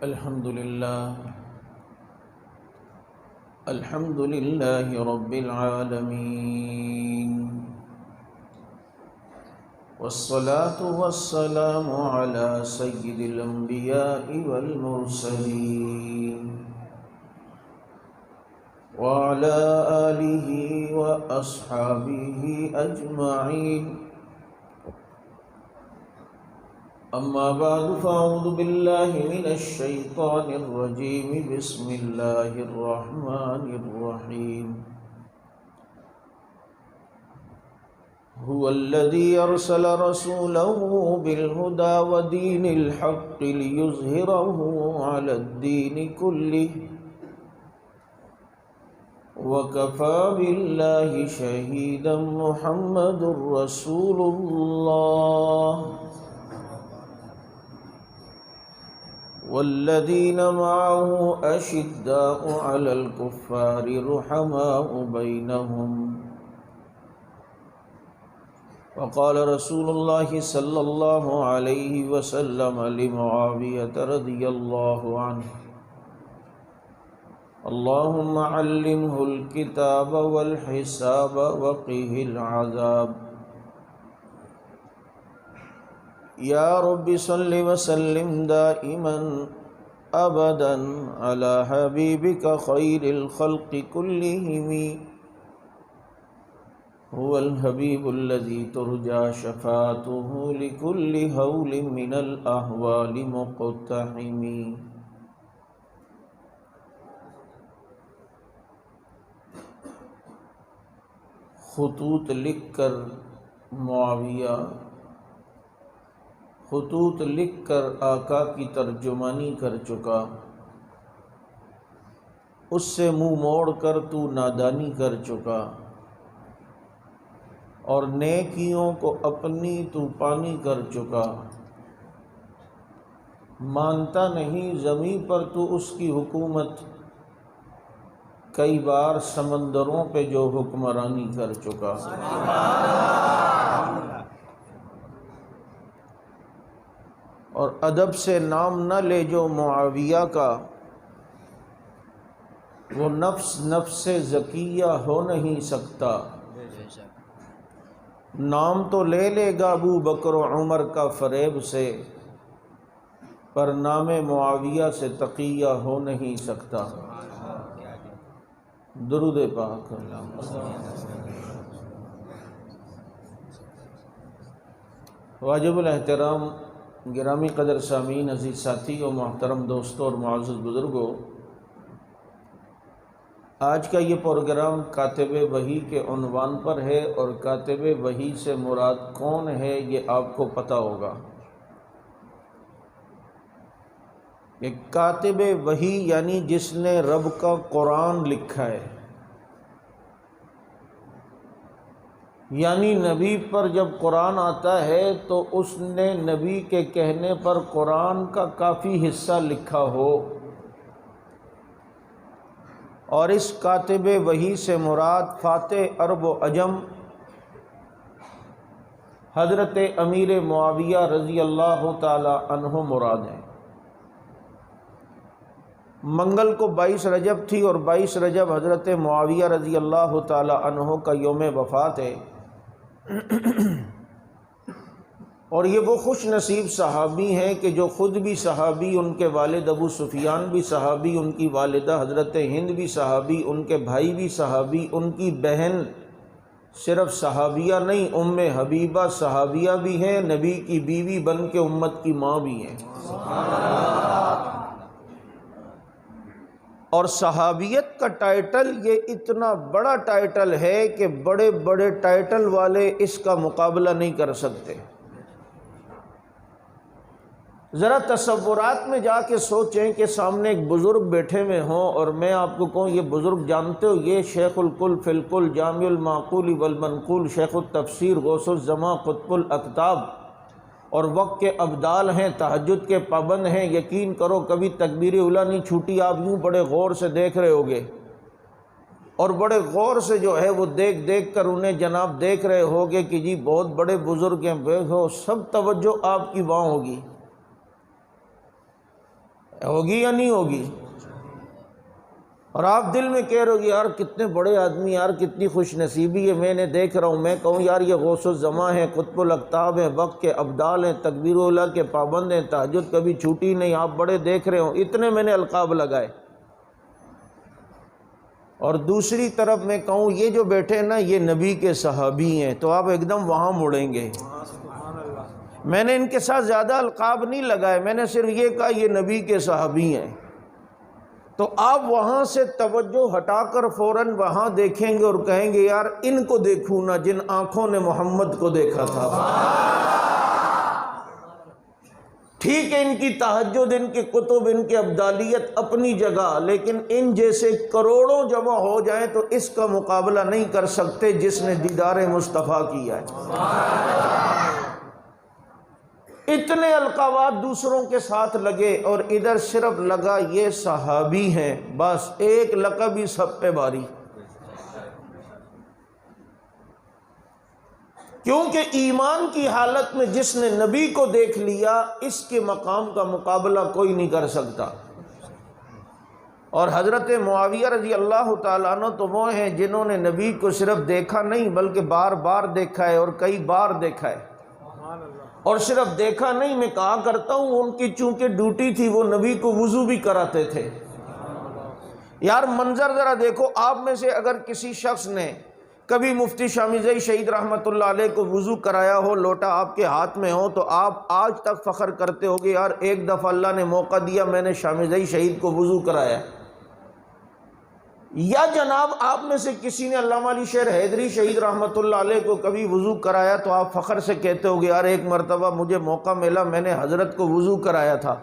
الحمد لله رب العالمين، والصلاة والسلام على سيد الأنبياء والمرسلين وعلى آله وأصحابه أجمعين. أما بعد فأعوذ بالله من الشيطان الرجيم. بسم الله الرحمن الرحيم. هو الذي أرسل رسوله بالهدى ودين الحق ليظهره على الدين كله وكفى بالله شهيدا. محمد رسول الله والذين معه أشداء على الكفار رحماء بينهم. وقال رسول الله صلى الله عليه وسلم لمعاوية رضي الله عنه: اللهم علمه الكتاب والحساب وقه العذاب. یا رب صل وسلم دائما ابدا على حبیبک خیر الخلق كلهم. هو الحبیب الذي ترجى شفاعته لكل هول من الاحوال مقتحم. خطوط لکھ کر معاویہ خطوط لکھ کر آقا کی ترجمانی کر چکا، اس سے منہ موڑ کر تو نادانی کر چکا، اور نیکیوں کو اپنی تو پانی کر چکا. مانتا نہیں زمین پر تو اس کی حکومت، کئی بار سمندروں پہ جو حکمرانی کر چکا. اور ادب سے نام نہ لے جو معاویہ کا، وہ نفس نفس زکیہ ہو نہیں سکتا. نام تو لے لے گا ابو بکر و عمر کا فریب سے، پر نام معاویہ سے تقیہ ہو نہیں سکتا. درود پاک. واجب الاحترام گرامی قدر سامعین، عزیز ساتھی و محترم دوستوں اور معزز بزرگوں، آج کا یہ پروگرام کاتب وحی کے عنوان پر ہے، اور کاتب وحی سے مراد کون ہے یہ آپ کو پتہ ہوگا. کہ کاتب وحی یعنی جس نے رب کا قرآن لکھا ہے، یعنی نبی پر جب قرآن آتا ہے تو اس نے نبی کے کہنے پر قرآن کا کافی حصہ لکھا ہو. اور اس کاتب وحی سے مراد فاتح عرب و عجم حضرت امیر معاویہ رضی اللہ تعالی عنہ مراد ہیں. منگل کو 22 رجب تھی، اور 22 رجب حضرت معاویہ رضی اللہ تعالی عنہ کا یوم وفات ہے. اور یہ وہ خوش نصیب صحابی ہیں کہ جو خود بھی صحابی، ان کے والد ابو سفیان بھی صحابی، ان کی والدہ حضرت ہند بھی صحابی، ان کے بھائی بھی صحابی، ان کی بہن صرف صحابیہ نہیں، ام حبیبہ صحابیہ بھی ہیں، نبی کی بیوی بن کے امت کی ماں بھی ہیں. اور صحابیت کا ٹائٹل یہ اتنا بڑا ٹائٹل ہے کہ بڑے بڑے ٹائٹل والے اس کا مقابلہ نہیں کر سکتے. ذرا تصورات میں جا کے سوچیں کہ سامنے ایک بزرگ بیٹھے ہوئے ہوں، اور میں آپ کو کہوں یہ بزرگ جانتے ہو، یہ شیخ الکل فی الکل، جامع المعقول والمنقول، شیخ التفسیر، غوث الزمان، قطب الاقطاب، اور وقت کے ابدال ہیں، تہجد کے پابند ہیں. یقین کرو کبھی تکبیر اولیٰ نہیں چھوٹی. آپ یوں بڑے غور سے دیکھ رہے ہوگے، اور بڑے غور سے جو ہے وہ دیکھ کر انہیں جناب دیکھ رہے ہوگے کہ جی بہت بڑے بزرگ ہیں. سب توجہ آپ کی وہاں ہوگی. ہوگی یا نہیں ہوگی؟ اور آپ دل میں کہہ رہے ہو یار کتنے بڑے آدمی، یار کتنی خوش نصیبی ہے، میں نے دیکھ رہا ہوں، میں کہوں یار یہ غوث الزماں ہیں، قطب الاقطاب ہیں، وقت کے ابدال ہیں، تکبیر اولیٰ کے پابند ہیں، تہجد کبھی چھوٹی نہیں، آپ بڑے دیکھ رہے ہوں، اتنے میں نے القاب لگائے۔ اور دوسری طرف میں کہوں یہ جو بیٹھے ہیں نا یہ نبی کے صحابی ہیں، تو آپ ایک دم وہاں مڑیں گے۔ میں نے ان کے ساتھ زیادہ القاب نہیں لگائے، میں نے صرف یہ کہا یہ نبی کے صحابی ہیں، تو آپ وہاں سے توجہ ہٹا کر فوراً وہاں دیکھیں گے اور کہیں گے یار ان کو دیکھوں نا جن آنکھوں نے محمد کو دیکھا تھا۔ ٹھیک ہے ان کی تہجد، ان کی کتب، ان کی ابدالیت اپنی جگہ، لیکن ان جیسے کروڑوں جمع ہو جائیں تو اس کا مقابلہ نہیں کر سکتے جس نے دیدار مصطفیٰ کیا ہے۔ اتنے القابات دوسروں کے ساتھ لگے اور ادھر صرف لگا یہ صحابی ہیں، بس ایک لقب ہی سب پہ باری۔ کیونکہ ایمان کی حالت میں جس نے نبی کو دیکھ لیا اس کے مقام کا مقابلہ کوئی نہیں کر سکتا۔ اور حضرت معاویہ رضی اللہ تعالیٰ عنہ تو وہ ہیں جنہوں نے نبی کو صرف دیکھا نہیں بلکہ بار بار دیکھا ہے اور کئی بار دیکھا ہے۔ اور صرف دیکھا نہیں، میں کہا کرتا ہوں ان کی چونکہ ڈیوٹی تھی وہ نبی کو وضو بھی کراتے تھے۔ یار منظر ذرا دیکھو، آپ میں سے اگر کسی شخص نے کبھی مفتی شامیزئی شہید رحمۃ اللہ علیہ کو وضو کرایا ہو، لوٹا آپ کے ہاتھ میں ہو، تو آپ آج تک فخر کرتے ہوگے یار ایک دفعہ اللہ نے موقع دیا میں نے شامیزئی شہید کو وضو کرایا۔ یا جناب آپ میں سے کسی نے علامہ علی شیر حیدری شہید رحمۃ اللہ علیہ کو کبھی وضو کرایا تو آپ فخر سے کہتے ہوگے یار ایک مرتبہ مجھے موقع ملا میں نے حضرت کو وضو کرایا تھا۔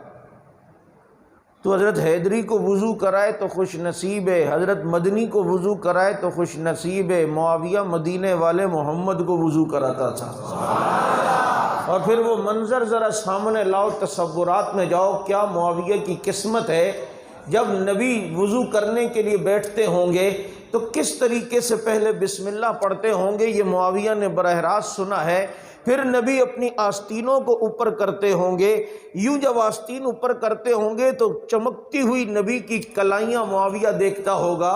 تو حضرت حیدری کو وضو کرائے تو خوش نصیب ہے، حضرت مدنی کو وضو کرائے تو خوش نصیب ہے، معاویہ مدینے والے محمد کو وضو کراتا تھا۔ اور پھر وہ منظر ذرا سامنے لاؤ، تصورات میں جاؤ، کیا معاویہ کی قسمت ہے جب نبی وضو کرنے کے لیے بیٹھتے ہوں گے تو کس طریقے سے پہلے بسم اللہ پڑھتے ہوں گے، یہ معاویہ نے براہ راست سنا ہے۔ پھر نبی اپنی آستینوں کو اوپر کرتے ہوں گے، یوں جب آستین اوپر کرتے ہوں گے تو چمکتی ہوئی نبی کی کلائیاں معاویہ دیکھتا ہوگا۔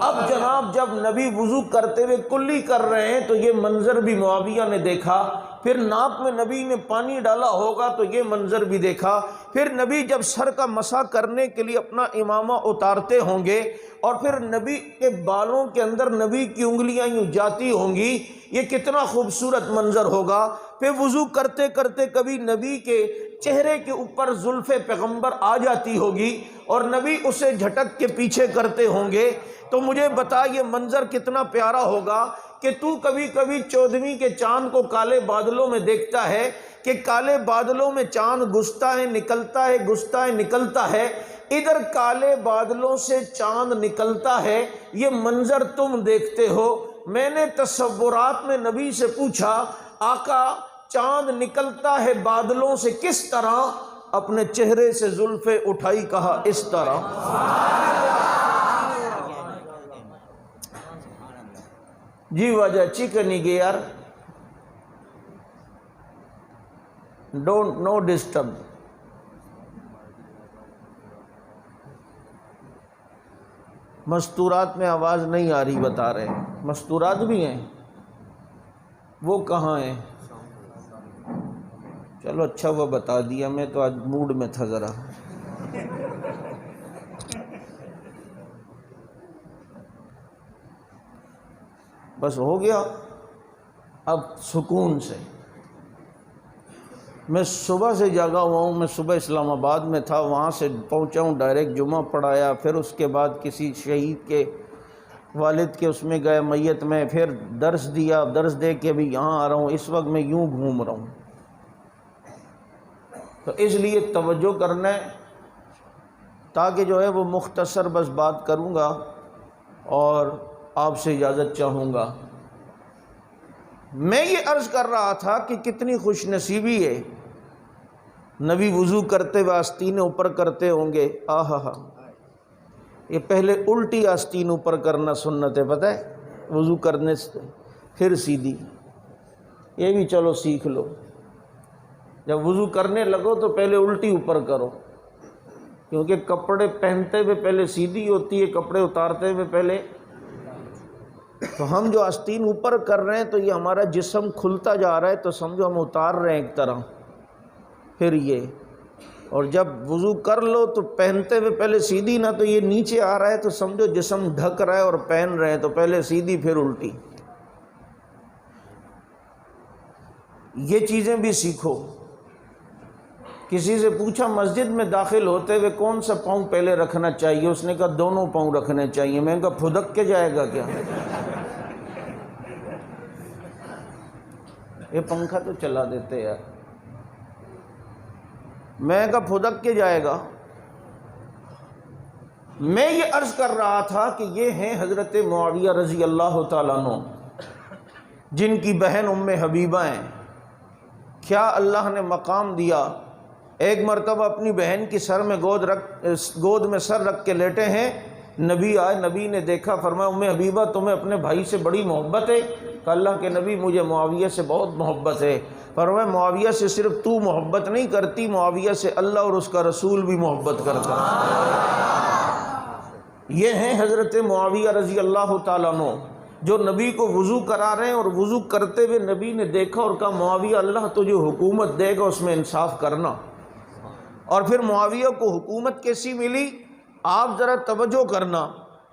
اب جناب جب نبی وضو کرتے ہوئے کلی کر رہے ہیں تو یہ منظر بھی معاویہ نے دیکھا، پھر ناک میں نبی نے پانی ڈالا ہوگا تو یہ منظر بھی دیکھا، پھر نبی جب سر کا مسح کرنے کے لیے اپنا امامہ اتارتے ہوں گے اور پھر نبی کے بالوں کے اندر نبی کی انگلیاں یوں جاتی ہوں گی، یہ کتنا خوبصورت منظر ہوگا۔ پھر وضو کرتے کرتے کبھی نبی کے چہرے کے اوپر زلف پیغمبر آ جاتی ہوگی اور نبی اسے جھٹک کے پیچھے کرتے ہوں گے، تو مجھے بتا یہ منظر کتنا پیارا ہوگا کہ تو کبھی کبھی 14ویں کے چاند کو کالے بادلوں میں دیکھتا ہے کہ کالے بادلوں میں چاند گھستا ہے نکلتا ہے، گھستا ہے نکلتا ہے، ادھر کالے بادلوں سے چاند نکلتا ہے، یہ منظر تم دیکھتے ہو۔ میں نے تصورات میں نبی سے پوچھا آقا چاند نکلتا ہے بادلوں سے کس طرح؟ اپنے چہرے سے زلفیں اٹھائی کہا اس طرح۔ جی وجہ چکنی گے یار، ڈونٹ نو ڈسٹرب۔ مستورات میں آواز نہیں آ رہی بتا رہے، مستورات بھی ہیں، وہ کہاں ہیں؟ چلو اچھا وہ بتا دیا، میں تو آج موڈ میں تھا ذرا۔ بس ہو گیا اب سکون سے۔ میں صبح سے جاگا ہوا ہوں، میں صبح اسلام آباد میں تھا، وہاں سے پہنچا ہوں، ڈائریکٹ جمعہ پڑھایا، پھر اس کے بعد کسی شہید کے والد کے اس میں گئے میت میں، پھر درس دیا، درس دے کے بھی یہاں آ رہا ہوں، اس وقت میں یوں گھوم رہا ہوں۔ تو اس لیے توجہ کرنا ہے تاکہ جو ہے وہ مختصر بس بات کروں گا اور آپ سے اجازت چاہوں گا۔ میں یہ عرض کر رہا تھا کہ کتنی خوش نصیبی ہے، نبی وضو کرتے ہوئے آستینیں اوپر کرتے ہوں گے، آہا، یہ پہلے الٹی آستین اوپر کرنا سنت ہے، پتہ ہے، وضو کرنے سے پھر سیدھی، یہ بھی چلو سیکھ لو، جب وضو کرنے لگو تو پہلے الٹی اوپر کرو، کیونکہ کپڑے پہنتے ہوئے پہلے سیدھی ہوتی ہے، کپڑے اتارتے ہوئے پہلے. تو ہم جو آستین اوپر کر رہے ہیں تو یہ ہمارا جسم کھلتا جا رہا ہے، تو سمجھو ہم اتار رہے ہیں ایک طرح. پھر یہ، اور جب وضو کر لو تو پہنتے ہوئے پہلے سیدھی نہ، تو یہ نیچے آ رہا ہے تو سمجھو جسم ڈھک رہا ہے اور پہن رہے ہیں، تو پہلے سیدھی پھر الٹی. یہ چیزیں بھی سیکھو. کسی سے پوچھا مسجد میں داخل ہوتے ہوئے کون سا پاؤں پہلے رکھنا چاہیے، اس نے کہا دونوں پاؤں رکھنے چاہیے. میں نے کہا پھدک کے جائے گا کیا؟ یہ پنکھا تو چلا دیتے یار. میں نے کہا پھدک کے جائے گا. میں یہ عرض کر رہا تھا کہ یہ ہیں حضرت معاویہ رضی اللہ تعالیٰ عنہ، جن کی بہن ام حبیبہ ہیں. کیا اللہ نے مقام دیا. ایک مرتبہ اپنی بہن کی سر میں گود میں سر رکھ کے لیٹے ہیں. نبی آئے، نبی نے دیکھا، فرمایا ام حبیبہ تمہیں اپنے بھائی سے بڑی محبت ہے؟ کہ اللہ کے نبی مجھے معاویہ سے بہت محبت ہے. فرمایا معاویہ سے صرف تو محبت نہیں کرتی، معاویہ سے اللہ اور اس کا رسول بھی محبت کرتا. یہ ہیں حضرت معاویہ رضی اللہ تعالیٰ عنہ، جو نبی کو وضو کرا رہے ہیں، اور وضو کرتے ہوئے نبی نے دیکھا اور کہا معاویہ اللہ تجھے حکومت دے گا، اس میں انصاف کرنا. اور پھر معاویہ کو حکومت کیسی ملی آپ ذرا توجہ کرنا.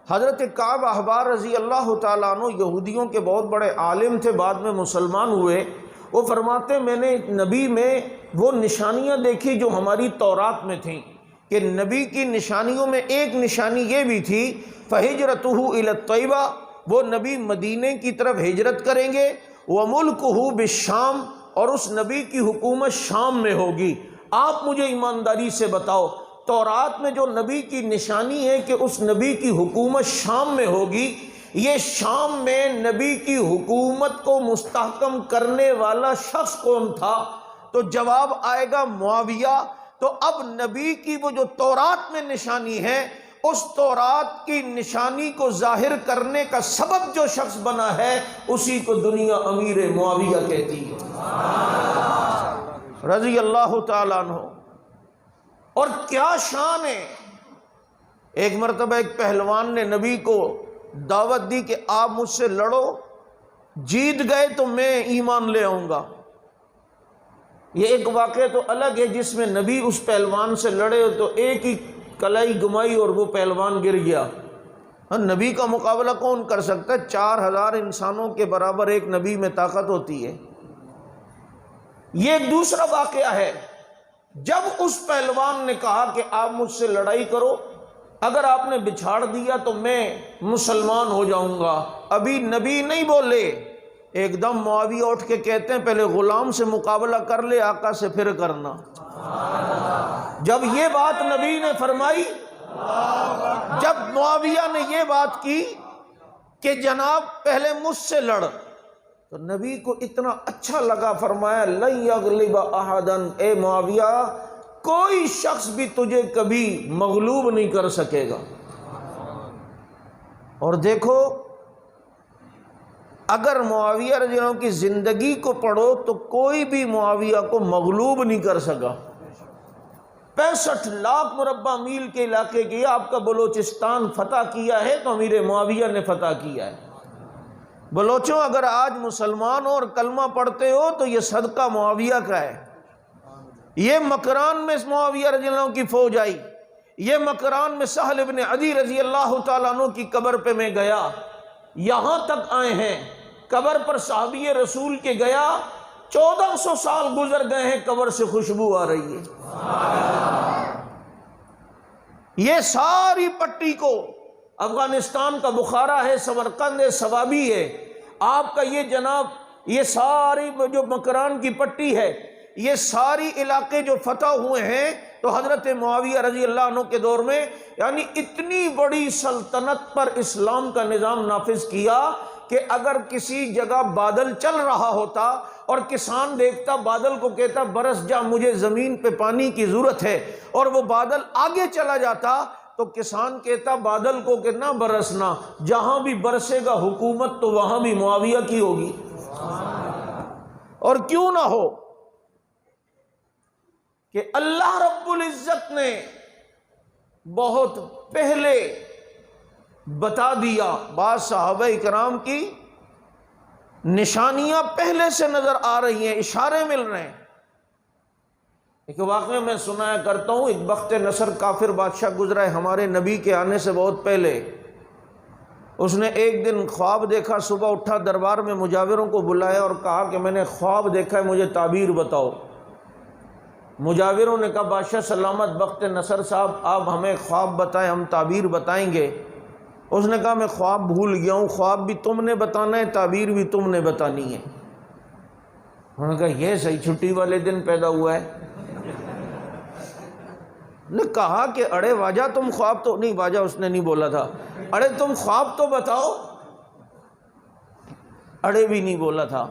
حضرت کعب احبار رضی اللہ تعالیٰ عنہ یہودیوں کے بہت بڑے عالم تھے، بعد میں مسلمان ہوئے. وہ فرماتے میں نے نبی میں وہ نشانیاں دیکھی جو ہماری تورات میں تھیں، کہ نبی کی نشانیوں میں ایک نشانی یہ بھی تھی فہجرتہ الی الطیبہ، وہ نبی مدینے کی طرف ہجرت کریں گے. وملکہ بالشام، اور اس نبی کی حکومت شام میں ہوگی. آپ مجھے ایمانداری سے بتاؤ تورات میں جو نبی کی نشانی ہے کہ اس نبی کی حکومت شام میں ہوگی، یہ شام میں نبی کی حکومت کو مستحکم کرنے والا شخص کون تھا؟ تو جواب آئے گا معاویہ. تو اب نبی کی وہ جو تورات میں نشانی ہے، اس تورات کی نشانی کو ظاہر کرنے کا سبب جو شخص بنا ہے، اسی کو دنیا امیر معاویہ کہتی ہے رضی اللہ تعالیٰ عنہ. اور کیا شان ہے. ایک مرتبہ ایک پہلوان نے نبی کو دعوت دی کہ آپ مجھ سے لڑو، جیت گئے تو میں ایمان لے آؤں گا. یہ ایک واقعہ تو الگ ہے جس میں نبی اس پہلوان سے لڑے تو ایک ہی کلائی گمائی اور وہ پہلوان گر گیا. نبی کا مقابلہ کون کر سکتا ہے؟ 4000 انسانوں کے برابر ایک نبی میں طاقت ہوتی ہے. یہ ایک دوسرا واقعہ ہے، جب اس پہلوان نے کہا کہ آپ مجھ سے لڑائی کرو، اگر آپ نے بچھاڑ دیا تو میں مسلمان ہو جاؤں گا. ابھی نبی نہیں بولے، ایک دم معاویہ اٹھ کے کہتے ہیں پہلے غلام سے مقابلہ کر لے، آقا سے پھر کرنا. جب یہ بات نبی نے فرمائی، جب معاویہ نے یہ بات کی کہ جناب پہلے مجھ سے لڑ، تو نبی کو اتنا اچھا لگا، فرمایا لن یغلب احدا، اے معاویہ کوئی شخص بھی تجھے کبھی مغلوب نہیں کر سکے گا. اور دیکھو اگر معاویہ رضی اللہ عنہ کی زندگی کو پڑھو تو کوئی بھی معاویہ کو مغلوب نہیں کر سکا. 65 لاکھ مربع میل کے علاقے کی آپ کا بلوچستان فتح کیا ہے تو امیر معاویہ نے فتح کیا ہے. بلوچوں اگر آج مسلمان ہو اور کلمہ پڑھتے ہو تو یہ صدقہ معاویہ کا ہے. یہ مکران میں معاویہ رضی اللہ عنہ کی فوج آئی، یہ مکران میں سہل ابن عدی رضی اللہ تعالیٰ عنہ کی قبر پہ میں گیا، یہاں تک آئے ہیں. قبر پر صحابی رسول کے گیا، 1400 سال گزر گئے ہیں، قبر سے خوشبو آ رہی ہے. یہ ساری پٹی کو، افغانستان کا بخارا ہے، سمرقند ہے، سوابی ہے، آپ کا یہ جناب یہ ساری جو مکران کی پٹی ہے، یہ ساری علاقے جو فتح ہوئے ہیں تو حضرت معاویہ رضی اللہ عنہ کے دور میں، یعنی اتنی بڑی سلطنت پر اسلام کا نظام نافذ کیا کہ اگر کسی جگہ بادل چل رہا ہوتا اور کسان دیکھتا بادل کو، کہتا برس جا مجھے زمین پہ پانی کی ضرورت ہے، اور وہ بادل آگے چلا جاتا تو کسان کہتا بادل کو کہ نہ برسنا، جہاں بھی برسے گا حکومت تو وہاں بھی معاویہ کی ہوگی. اور کیوں نہ ہو کہ اللہ رب العزت نے بہت پہلے بتا دیا. بعض صحابہ اکرام کی نشانیاں پہلے سے نظر آ رہی ہیں، اشارے مل رہے ہیں. ایک واقعہ میں سنایا کرتا ہوں. ایک بخت نصر کافر بادشاہ گزرا ہے ہمارے نبی کے آنے سے بہت پہلے. اس نے ایک دن خواب دیکھا، صبح اٹھا، دربار میں مجاوروں کو بلایا اور کہا کہ میں نے خواب دیکھا ہے، مجھے تعبیر بتاؤ. مجاوروں نے کہا بادشاہ سلامت بخت نصر صاحب آپ ہمیں خواب بتائیں، ہم تعبیر بتائیں گے. اس نے کہا میں خواب بھول گیا ہوں، خواب بھی تم نے بتانا ہے، تعبیر بھی تم نے بتانی ہے. انہوں نے کہا یہ صحیح چھٹی والے دن پیدا ہوا ہے. نے کہا کہ اڑے واجہ تم خواب تو نہیں، واجہ اس نے نہیں بولا تھا، اڑے تم خواب تو بتاؤ، اڑے بھی نہیں بولا تھا.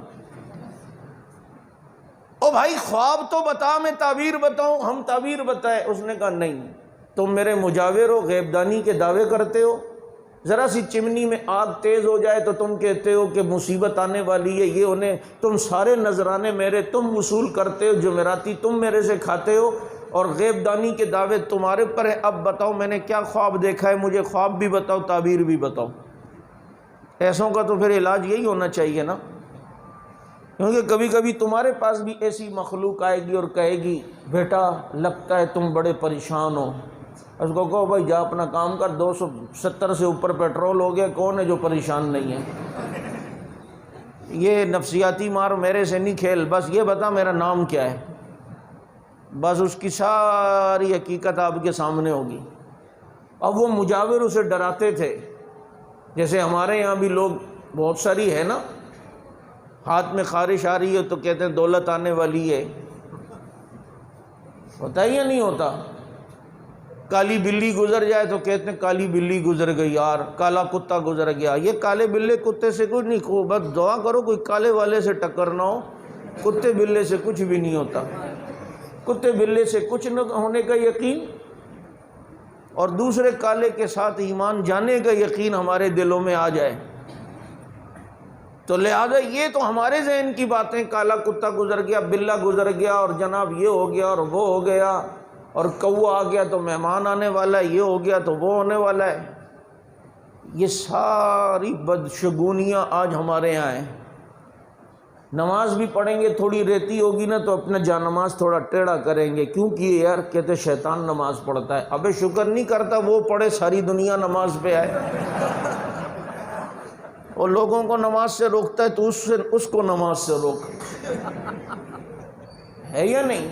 او بھائی خواب تو بتا، میں تعبیر بتاؤں، ہم تعبیر بتائے. اس نے کہا نہیں، تم میرے مجاور ہو، غیب دانی کے دعوے کرتے ہو. ذرا سی چمنی میں آگ تیز ہو جائے تو تم کہتے ہو کہ مصیبت آنے والی ہے، یہ انہیں تم سارے نذرانے میرے تم وصول کرتے ہو، جمعراتی تم میرے سے کھاتے ہو، اور غیب دانی کے دعوے تمہارے پر ہیں. اب بتاؤ میں نے کیا خواب دیکھا ہے، مجھے خواب بھی بتاؤ، تعبیر بھی بتاؤ. ایسوں کا تو پھر علاج یہی ہونا چاہیے نا، کیونکہ کبھی کبھی تمہارے پاس بھی ایسی مخلوق آئے گی اور کہے گی بیٹا لگتا ہے تم بڑے پریشان ہو. اس کو کہو بھائی جا اپنا کام کر، 270 سے اوپر پیٹرول ہو گیا، کون ہے جو پریشان نہیں ہے. یہ نفسیاتی مار میرے سے نہیں کھیل، بس یہ بتا میرا نام کیا ہے، بس اس کی ساری حقیقت آپ کے سامنے ہوگی. اب وہ مجاور اسے ڈراتے تھے، جیسے ہمارے یہاں بھی لوگ بہت ساری ہے نا، ہاتھ میں خارش آ رہی ہے تو کہتے ہیں دولت آنے والی ہے. ہوتا ہی یا نہیں ہوتا؟ کالی بلی گزر جائے تو کہتے ہیں کالی بلی گزر گئی یار، کالا کتا گزر گیا. یہ کالے بلے کتے سے کچھ نہیں، بس دعا کرو کوئی کالے والے سے ٹکر نہ ہو. کتے بلے سے کچھ بھی نہیں ہوتا. کتے بلے سے کچھ نہ ہونے کا یقین اور دوسرے کالے کے ساتھ ایمان جانے کا یقین ہمارے دلوں میں آ جائے تو لہذا یہ تو ہمارے ذہن کی باتیں، کالا کتا گزر گیا، بلا گزر گیا، اور جناب یہ ہو گیا اور وہ ہو گیا، اور کوا آ گیا تو مہمان آنے والا ہے، یہ ہو گیا تو وہ ہونے والا ہے. یہ ساری بدشگونیاں آج ہمارے یہاں ہیں. نماز بھی پڑھیں گے تھوڑی ریتی ہوگی نا تو اپنا جا نماز تھوڑا ٹیڑھا کریں گے. کیوں کیے یار؟ کہتے شیطان نماز پڑھتا ہے. ابے شکر نہیں کرتا، وہ پڑھے ساری دنیا نماز پہ آئے. اور لوگوں کو نماز سے روکتا ہے تو اس کو نماز سے روک. ہے یا نہیں؟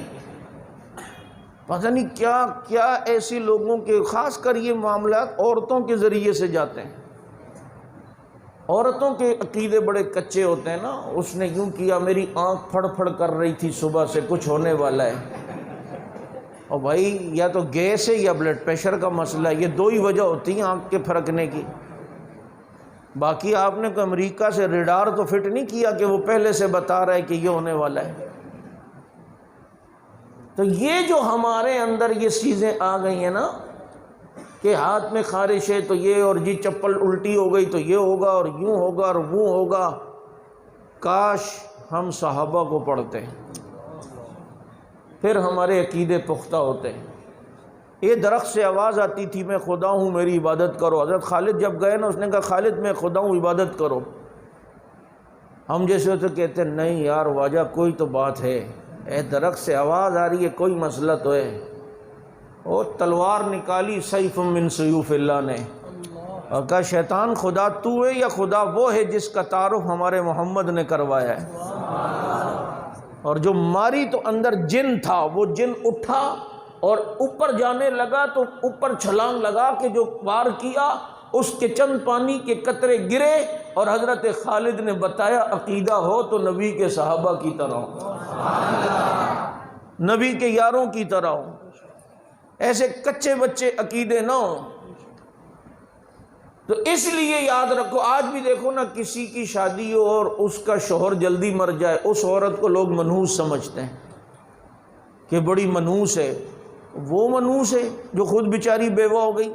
پتہ نہیں کیا کیا ایسی لوگوں کے، خاص کر یہ معاملات عورتوں کے ذریعے سے جاتے ہیں. عورتوں کے عقیدے بڑے کچے ہوتے ہیں نا. اس نے یوں کیا، میری آنکھ پھڑ پھڑ کر رہی تھی صبح سے، کچھ ہونے والا ہے. اور بھائی یا تو گیس ہے یا بلڈ پریشر کا مسئلہ ہے، یہ دو ہی وجہ ہوتی ہیں آنکھ کے پھڑکنے کی. باقی آپ نے کوئی امریکہ سے ریڈار تو فٹ نہیں کیا کہ وہ پہلے سے بتا رہا ہے کہ یہ ہونے والا ہے. تو یہ جو ہمارے اندر یہ چیزیں آ گئی ہیں نا کہ ہاتھ میں خارش ہے تو یہ، اور جی چپل الٹی ہو گئی تو یہ ہوگا، اور یوں ہوگا اور وہ ہوگا. کاش ہم صحابہ کو پڑھتے، پھر ہمارے عقیدے پختہ ہوتے. یہ درخت سے آواز آتی تھی میں خدا ہوں میری عبادت کرو. حضرت خالد جب گئے نا، اس نے کہا خالد میں خدا ہوں عبادت کرو. ہم جیسے تو کہتے نہیں یار واجہ کوئی تو بات ہے، اے درخت سے آواز آ رہی ہے، کوئی مسئلہ تو ہے. اور تلوار نکالی سیف من سیوف اللہ نے، اور کہا شیطان خدا تو ہے یا خدا وہ ہے جس کا تعارف ہمارے محمد نے کروایا ہے. اور جو ماری تو اندر جن تھا، وہ جن اٹھا اور اوپر جانے لگا تو اوپر چھلانگ لگا کے جو وار کیا، اس کے چند پانی کے قطرے گرے. اور حضرت خالد نے بتایا عقیدہ ہو تو نبی کے صحابہ کی طرح ہو، نبی کے یاروں کی طرح ہو، ایسے کچے بچے عقیدے نہ ہو. تو اس لیے یاد رکھو، آج بھی دیکھو نا، کسی کی شادی ہو اور اس کا شوہر جلدی مر جائے، اس عورت کو لوگ منحوس سمجھتے ہیں کہ بڑی منحوس ہے. وہ منحوس ہے جو خود بیچاری بیوہ ہو گئی.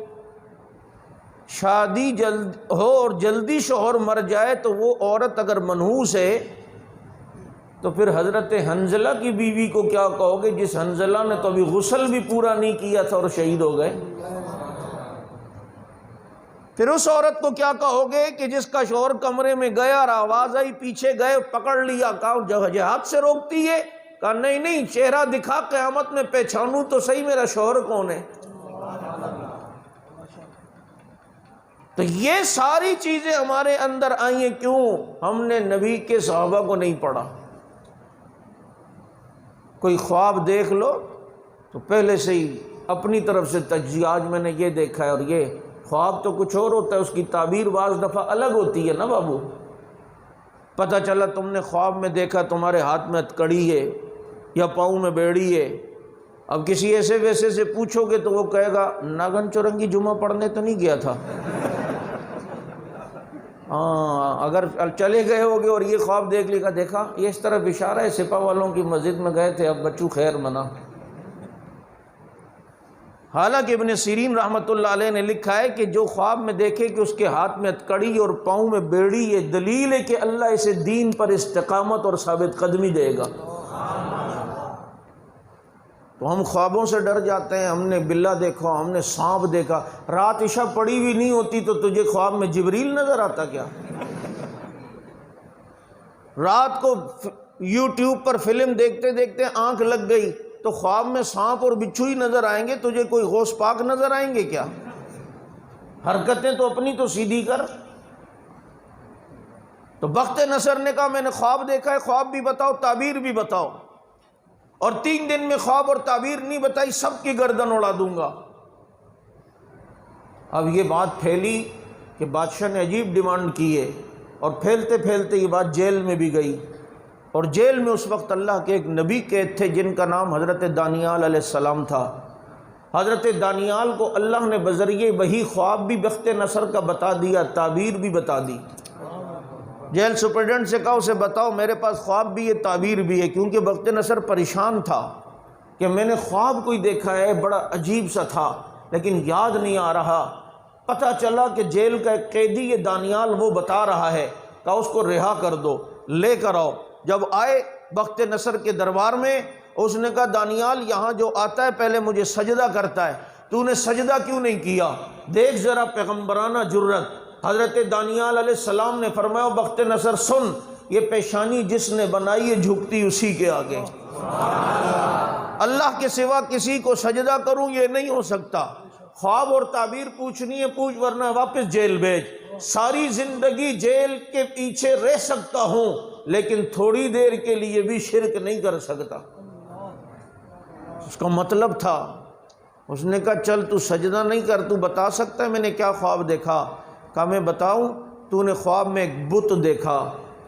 شادی جلد ہو اور جلدی شوہر مر جائے تو وہ عورت اگر منحوس ہے تو پھر حضرت حنظلہ کی بیوی کو کیا کہو گے جس حنظلہ نے تو ابھی غسل بھی پورا نہیں کیا تھا اور شہید ہو گئے؟ پھر اس عورت کو کیا کہو گے کہ جس کا شوہر کمرے میں گیا اور آواز آئی، پیچھے گئے، پکڑ لیا، کہا جہاد سے روکتی ہے؟ کہا نہیں نہیں، چہرہ دکھا، قیامت میں پہچانوں تو صحیح میرا شوہر کون ہے۔ تو یہ ساری چیزیں ہمارے اندر آئی ہیں، کیوں؟ ہم نے نبی کے صحابہ کو نہیں پڑھا۔ کوئی خواب دیکھ لو تو پہلے سے ہی اپنی طرف سے تجزیہ، آج میں نے یہ دیکھا ہے، اور یہ خواب تو کچھ اور ہوتا ہے، اس کی تعبیر بعض دفعہ الگ ہوتی ہے نا بابو۔ پتہ چلا تم نے خواب میں دیکھا تمہارے ہاتھ میں ہتکڑی ہے یا پاؤں میں بیڑی ہے، اب کسی ایسے ویسے سے پوچھو گے تو وہ کہے گا ناگن چورنگی جمعہ پڑھنے تو نہیں گیا تھا۔ ہاں، اگر چلے گئے ہوگے اور یہ خواب دیکھ لے گا، دیکھا یہ اس طرح اشارہ ہے، سپاہ والوں کی مسجد میں گئے تھے، اب بچوں خیر منا۔ حالانکہ ابن سیرین رحمۃ اللہ علیہ نے لکھا ہے کہ جو خواب میں دیکھے کہ اس کے ہاتھ میں ہتکڑی اور پاؤں میں بیڑی، یہ دلیل ہے کہ اللہ اسے دین پر استقامت اور ثابت قدمی دے گا۔ تو ہم خوابوں سے ڈر جاتے ہیں، ہم نے بلہ دیکھا، ہم نے سانپ دیکھا، رات عشاء پڑی ہوئی نہیں ہوتی تو تجھے خواب میں جبریل نظر آتا کیا؟ رات کو یوٹیوب پر فلم دیکھتے دیکھتے آنکھ لگ گئی تو خواب میں سانپ اور بچھو ہی نظر آئیں گے، تجھے کوئی غوث پاک نظر آئیں گے کیا؟ حرکتیں تو اپنی تو سیدھی کر۔ تو بخت نصر نے کہا میں نے خواب دیکھا ہے، خواب بھی بتاؤ، تعبیر بھی بتاؤ، اور 3 دن میں خواب اور تعبیر نہیں بتائی، سب کی گردن اڑا دوں گا۔ اب یہ بات پھیلی کہ بادشاہ نے عجیب ڈیمانڈ کی ہے، اور پھیلتے پھیلتے یہ بات جیل میں بھی گئی، اور جیل میں اس وقت اللہ کے ایک نبی قید تھے جن کا نام حضرت دانیال علیہ السلام تھا۔ حضرت دانیال کو اللہ نے بذریعہ وحی خواب بھی بخت نصر کا بتا دیا، تعبیر بھی بتا دی۔ جیل سپرڈنٹ سے کہا اسے بتاؤ میرے پاس خواب بھی ہے تعبیر بھی ہے، کیونکہ بخت نصر پریشان تھا کہ میں نے خواب کوئی دیکھا ہے بڑا عجیب سا تھا لیکن یاد نہیں آ رہا۔ پتہ چلا کہ جیل کا ایک قیدی یہ دانیال وہ بتا رہا ہے، کہا اس کو رہا کر دو، لے کر آؤ۔ جب آئے بخت نصر کے دربار میں، اس نے کہا دانیال یہاں جو آتا ہے پہلے مجھے سجدہ کرتا ہے، تو نے سجدہ کیوں نہیں کیا؟ دیکھ ذرا پیغمبرانہ جرت۔ حضرت دانیال علیہ السلام نے فرمایا بخت نصر سن، یہ پیشانی جس نے بنائی ہے جھکتی اسی کے آگے، اللہ کے سوا کسی کو سجدہ کروں یہ نہیں ہو سکتا۔ خواب اور تعبیر پوچھنی ہے پوچھ، ورنہ واپس جیل بھیج۔ ساری زندگی جیل کے پیچھے رہ سکتا ہوں لیکن تھوڑی دیر کے لیے بھی شرک نہیں کر سکتا۔ اس کا مطلب تھا، اس نے کہا چل تو سجدہ نہیں کر، تو بتا سکتا ہے میں نے کیا خواب دیکھا؟ کہا میں بتاؤں؟ تو نے خواب میں ایک بت دیکھا،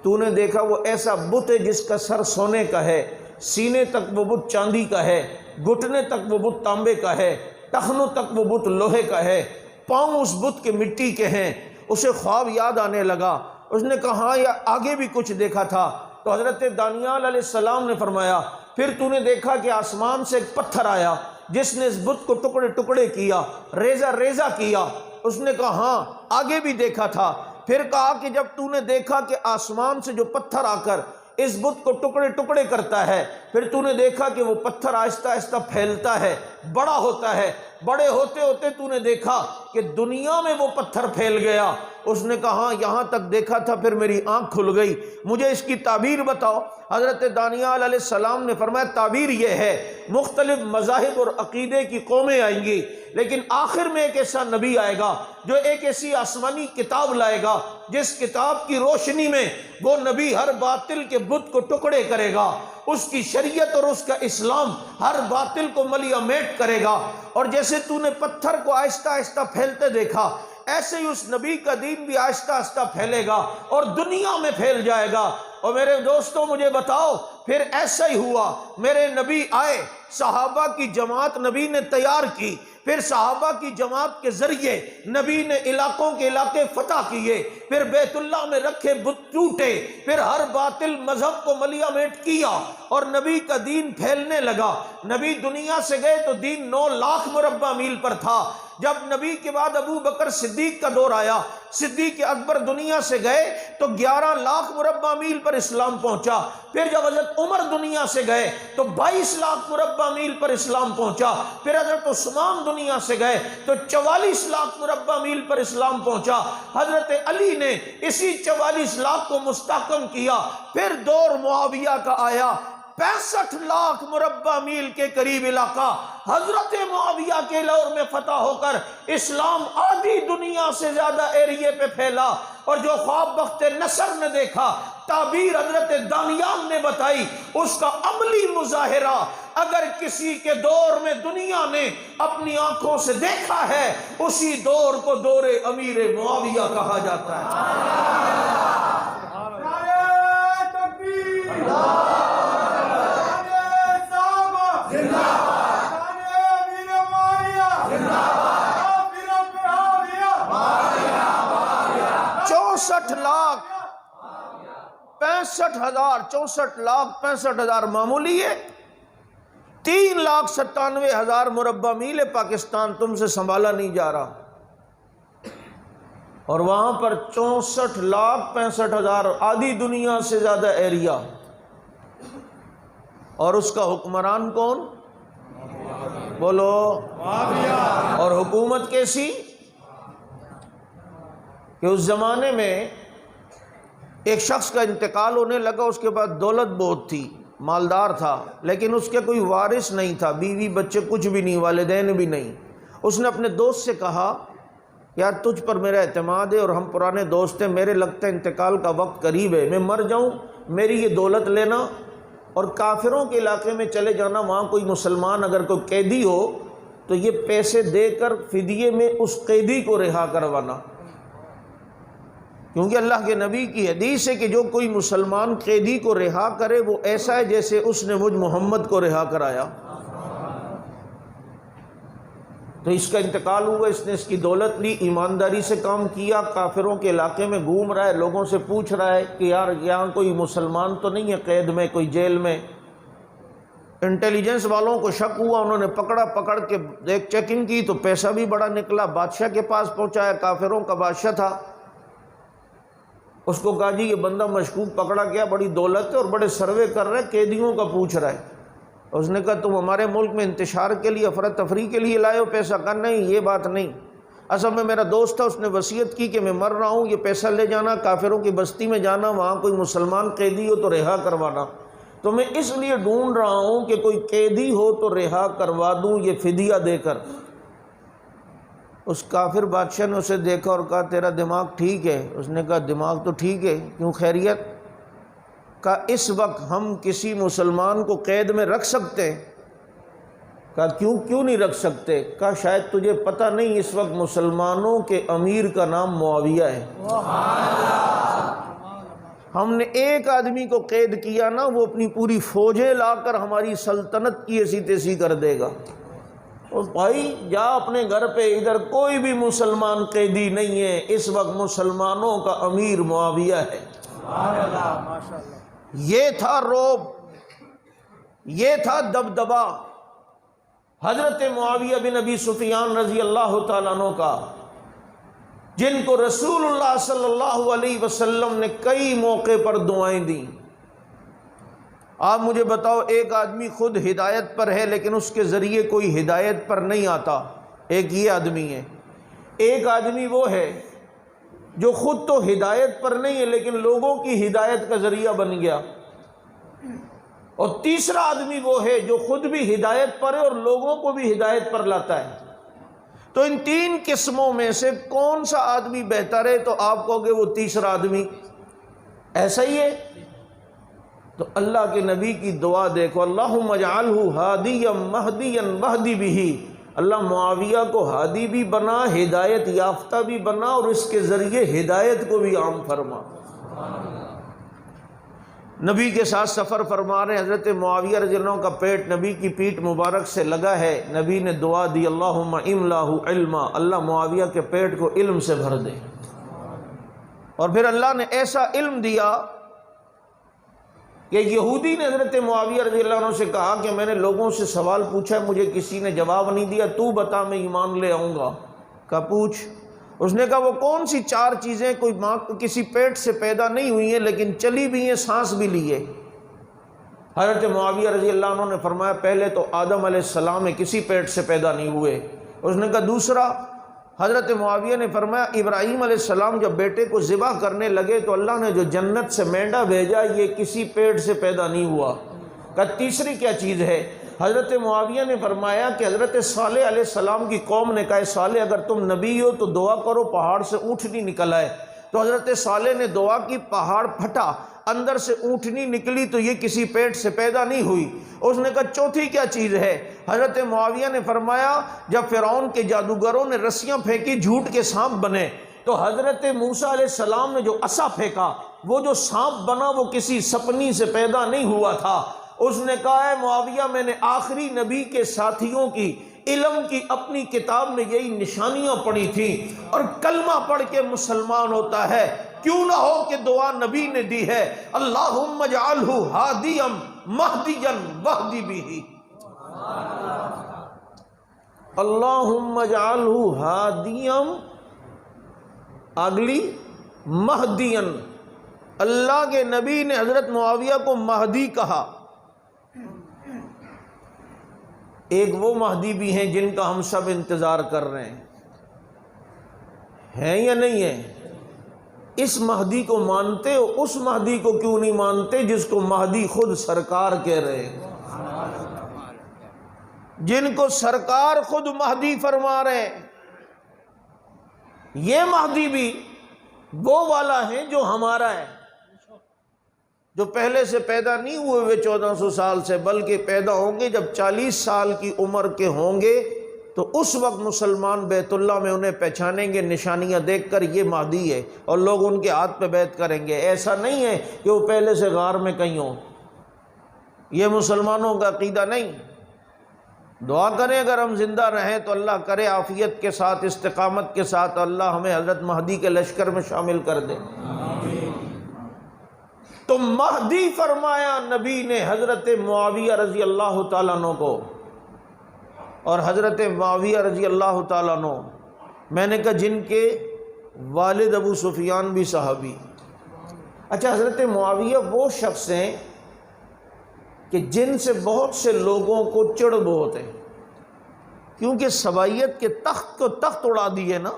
تو نے دیکھا وہ ایسا بت ہے جس کا سر سونے کا ہے، سینے تک وہ بت چاندی کا ہے، گھٹنے تک وہ بت تانبے کا ہے، ٹخنوں تک وہ بت لوہے کا ہے، پاؤں اس بت کے مٹی کے ہیں۔ اسے خواب یاد آنے لگا، اس نے کہا ہاں یا آگے بھی کچھ دیکھا تھا؟ تو حضرت دانیال علیہ السلام نے فرمایا پھر تو نے دیکھا کہ آسمان سے ایک پتھر آیا جس نے اس بت کو ٹکڑے ٹکڑے کیا، ریزہ ریزہ کیا؟ اس نے کہا ہاں آگے بھی دیکھا تھا۔ پھر کہا کہ جب تو نے دیکھا کہ آسمان سے جو پتھر آ کر اس بت کو ٹکڑے ٹکڑے کرتا ہے، پھر تو نے دیکھا کہ وہ پتھر آہستہ آہستہ پھیلتا ہے، بڑا ہوتا ہے، بڑے ہوتے ہوتے تو نے دیکھا کہ دنیا میں وہ پتھر پھیل گیا۔ اس نے کہا ہاں یہاں تک دیکھا تھا، پھر میری آنکھ کھل گئی، مجھے اس کی تعبیر بتاؤ۔ حضرت دانیال علیہ السلام نے فرمایا تعبیر یہ ہے، مختلف مذاہب اور عقیدے کی قومیں آئیں گی لیکن آخر میں ایک ایسا نبی آئے گا جو ایک ایسی آسمانی کتاب لائے گا جس کتاب کی روشنی میں وہ نبی ہر باطل کے بت کو ٹکڑے کرے گا، اس کی شریعت اور اس کا اسلام ہر باطل کو ملیا میٹ کرے گا۔ اور جیسے تو نے پتھر کو آہستہ آہستہ پھیلتے دیکھا، ایسے ہی اس نبی کا دین بھی آہستہ آہستہ پھیلے گا اور دنیا میں پھیل جائے گا۔ اور میرے دوستوں مجھے بتاؤ پھر ایسا ہی ہوا، میرے نبی آئے، صحابہ کی جماعت نبی نے تیار کی، پھر صحابہ کی جماعت کے ذریعے نبی نے علاقوں کے علاقے فتح کیے، پھر بیت اللہ میں رکھے بت ٹوٹے، پھر ہر باطل مذہب کو ملیا میٹ کیا اور نبی کا دین پھیلنے لگا۔ نبی دنیا سے گئے تو دین 9 لاکھ مربع میل پر تھا۔ جب نبی کے بعد ابو بکر صدیق کا دور آیا، صدیق اکبر دنیا سے گئے تو 11 لاکھ مربع میل پر اسلام پہنچا۔ پھر جب حضرت عمر دنیا سے گئے تو 22 لاکھ مربع میل پر اسلام پہنچا. پھر حضرت عثمان دنیا سے گئے تو 44 لاکھ مربع میل پر اسلام پہنچا. حضرت علی نے اسی 44 لاکھ کو مستحکم کیا. پھر دور معاویہ کا آیا، 65 لاکھ مربع میل کے قریب علاقہ حضرت معاویہ کے لاہور میں فتح ہو کر اسلام آدھی دنیا سے زیادہ ایریے پہ پھیلا. اور جو خواب بخت نصر نے دیکھا، تعبیر حضرت دانیال نے بتائی، اس کا عملی مظاہرہ اگر کسی کے دور میں دنیا نے اپنی آنکھوں سے دیکھا ہے، اسی دور کو دور امیر معاویہ کہا جاتا ہے. لاکھ 65,000 معمولی ہے. 3,97,000 مربع میل پاکستان تم سے سنبھالا نہیں جا رہا، اور وہاں پر 64,65,000 آدھی دنیا سے زیادہ ایریا. اور اس کا حکمران کون؟ بولو. اور حکومت کیسی کہ اس زمانے میں ایک شخص کا انتقال ہونے لگا، اس کے بعد دولت بہت تھی، مالدار تھا، لیکن اس کے کوئی وارث نہیں تھا، بیوی بچے کچھ بھی نہیں، والدین بھی نہیں. اس نے اپنے دوست سے کہا، یار تجھ پر میرا اعتماد ہے اور ہم پرانے دوست ہیں، میرے لگتا ہے انتقال کا وقت قریب ہے، میں مر جاؤں، میری یہ دولت لینا اور کافروں کے علاقے میں چلے جانا، وہاں کوئی مسلمان اگر کوئی قیدی ہو تو یہ پیسے دے کر فدیے میں اس قیدی کو رہا کروانا. کیونکہ اللہ کے نبی کی حدیث ہے کہ جو کوئی مسلمان قیدی کو رہا کرے وہ ایسا ہے جیسے اس نے مجھ محمد کو رہا کرایا. تو اس کا انتقال ہوا، اس نے اس کی دولت لی، ایمانداری سے کام کیا، کافروں کے علاقے میں گھوم رہا ہے، لوگوں سے پوچھ رہا ہے کہ یار یہاں کوئی مسلمان تو نہیں ہے قید میں، کوئی جیل میں. انٹیلیجنس والوں کو شک ہوا، انہوں نے پکڑ کے ایک چیکنگ کی تو پیسہ بھی بڑا نکلا، بادشاہ کے پاس پہنچایا، کافروں کا بادشاہ تھا. اس کو کہا جی یہ بندہ مشکوک پکڑا گیا، بڑی دولت ہے اور بڑے سروے کر رہے، قیدیوں کا پوچھ رہا ہے. اس نے کہا تم ہمارے ملک میں انتشار کے لیے، افراتفری کے لیے لائے ہو پیسہ؟ کہا نہیں، یہ بات نہیں، اصل میں میرا دوست تھا، اس نے وصیت کی کہ میں مر رہا ہوں، یہ پیسہ لے جانا، کافروں کی بستی میں جانا، وہاں کوئی مسلمان قیدی ہو تو رہا کروانا. تو میں اس لیے ڈھونڈ رہا ہوں کہ کوئی قیدی ہو تو رہا کروا دوں یہ فدیہ دے کر. اس کافر بادشاہ نے اسے دیکھا اور کہا تیرا دماغ ٹھیک ہے؟ اس نے کہا دماغ تو ٹھیک ہے، کیوں خیریت؟ کہا اس وقت ہم کسی مسلمان کو قید میں رکھ سکتے ہیں؟ کہا کیوں نہیں رکھ سکتے؟ کہا شاید تجھے پتہ نہیں اس وقت مسلمانوں کے امیر کا نام معاویہ ہے. ہم نے ایک آدمی کو قید کیا نا، وہ اپنی پوری فوجیں لا کر ہماری سلطنت کی ایسی تیسی کر دے گا. اور بھائی جا اپنے گھر پہ، ادھر کوئی بھی مسلمان قیدی نہیں ہے، اس وقت مسلمانوں کا امیر معاویہ ہے. یہ تھا رعب، یہ تھا دبدبا حضرت معاویہ بن ابی سفیان رضی اللہ تعالیٰ عنہ کا، جن کو رسول اللہ صلی اللہ علیہ وسلم نے کئی موقع پر دعائیں دیں. آپ مجھے بتاؤ، ایک آدمی خود ہدایت پر ہے لیکن اس کے ذریعے کوئی ہدایت پر نہیں آتا، ایک یہ آدمی ہے. ایک آدمی وہ ہے جو خود تو ہدایت پر نہیں ہے لیکن لوگوں کی ہدایت کا ذریعہ بن گیا. اور تیسرا آدمی وہ ہے جو خود بھی ہدایت پر ہے اور لوگوں کو بھی ہدایت پر لاتا ہے. تو ان تین قسموں میں سے کون سا آدمی بہتر ہے؟ تو آپ کہو گے وہ تیسرا آدمی. ایسا ہی ہے؟ تو اللہ کے نبی کی دعا دیکھو، اللہم اجعلہ ہادیا مہدیا واہد بہ. اللہ معاویہ کو ہادی بھی بنا، ہدایت یافتہ بھی بنا، اور اس کے ذریعے ہدایت کو بھی عام فرما. نبی کے ساتھ سفر فرما رہے، حضرت معاویہ رضی اللہ عنہ کا پیٹ نبی کی پیٹھ مبارک سے لگا ہے. نبی نے دعا دی، اللہم املہ علما، اللہ معاویہ کے پیٹ کو علم سے بھر دے. اور پھر اللہ نے ایسا علم دیا کہ یہودی نے حضرت معاویہ رضی اللہ عنہ سے کہا کہ میں نے لوگوں سے سوال پوچھا، مجھے کسی نے جواب نہیں دیا، تو بتا میں ایمان لے آؤں گا. کہا پوچھ. اس نے کہا وہ کون سی چار چیزیں کوئی ماں کسی پیٹ سے پیدا نہیں ہوئی ہیں لیکن چلی بھی ہیں، سانس بھی لیے؟ حضرت معاویہ رضی اللہ عنہ نے فرمایا پہلے تو آدم علیہ السلام کسی پیٹ سے پیدا نہیں ہوئے۔ اس نے کہا دوسرا، حضرت معاویہ نے فرمایا ابراہیم علیہ السلام جب بیٹے کو ذبح کرنے لگے تو اللہ نے جو جنت سے مینڈا بھیجا یہ کسی پیٹ سے پیدا نہیں ہوا۔ کہا تیسری کیا چیز ہے؟ حضرت معاویہ نے فرمایا کہ حضرت صالح علیہ السلام کی قوم نے کہا صالح اگر تم نبی ہو تو دعا کرو پہاڑ سے اونٹنی نکل آئے۔ تو حضرت صالح نے دعا کی، پہاڑ پھٹا، اندر سے اونٹنی نکلی، تو یہ کسی پیٹ سے پیدا نہیں ہوئی۔ اس نے کہا چوتھی کیا چیز ہے؟ حضرت معاویہ نے فرمایا جب فرعون کے جادوگروں نے رسیاں پھینکی جھوٹ کے سانپ بنے، تو حضرت موسیٰ علیہ السلام نے جو عصا پھینکا وہ جو سانپ بنا وہ کسی سپنی سے پیدا نہیں ہوا تھا۔ اس نے کہا ہے معاویہ میں نے آخری نبی کے ساتھیوں کی علم کی اپنی کتاب میں یہی نشانیاں پڑھی تھیں، اور کلمہ پڑھ کے مسلمان ہوتا ہے، کیوں نہ ہو کہ دعا نبی نے دی ہے، اللہم اجعلہ ہادیا مہدیا واہد بہ، اللہم اجعلہ ہادیا اگلی مہدیا۔ اللہ کے نبی نے حضرت معاویہ کو مہدی کہا۔ ایک وہ مہدی بھی ہیں جن کا ہم سب انتظار کر رہے ہیں یا نہیں ہیں؟ اس مہدی کو مانتے ہو؟ اس مہدی کو کیوں نہیں مانتے جس کو مہدی خود سرکار کہہ رہے ہیں، جن کو سرکار خود مہدی فرما رہے ہیں؟ یہ مہدی بھی وہ والا ہے جو ہمارا ہے، جو پہلے سے پیدا نہیں ہوئے ہوئے 1400 سال سے، بلکہ پیدا ہوں گے جب 40 سال کی عمر کے ہوں گے، تو اس وقت مسلمان بیت اللہ میں انہیں پہچانیں گے نشانیاں دیکھ کر یہ مہدی ہے، اور لوگ ان کے ہاتھ پہ بیعت کریں گے۔ ایسا نہیں ہے کہ وہ پہلے سے غار میں کہیں ہوں، یہ مسلمانوں کا عقیدہ نہیں۔ دعا کریں اگر ہم زندہ رہیں تو اللہ کرے عافیت کے ساتھ، استقامت کے ساتھ اللہ ہمیں حضرت مہدی کے لشکر میں شامل کر دے۔ تو مہدی فرمایا نبی نے حضرت معاویہ رضی اللہ تعالیٰ عنہ کو، اور حضرت معاویہ رضی اللہ تعالیٰ عنہ میں نے کہا جن کے والد ابو سفیان بھی صحابی۔ اچھا، حضرت معاویہ وہ شخص ہیں کہ جن سے بہت سے لوگوں کو چڑ بہت ہے، کیونکہ سبائیت کے تخت کو تخت اڑا دیے نا۔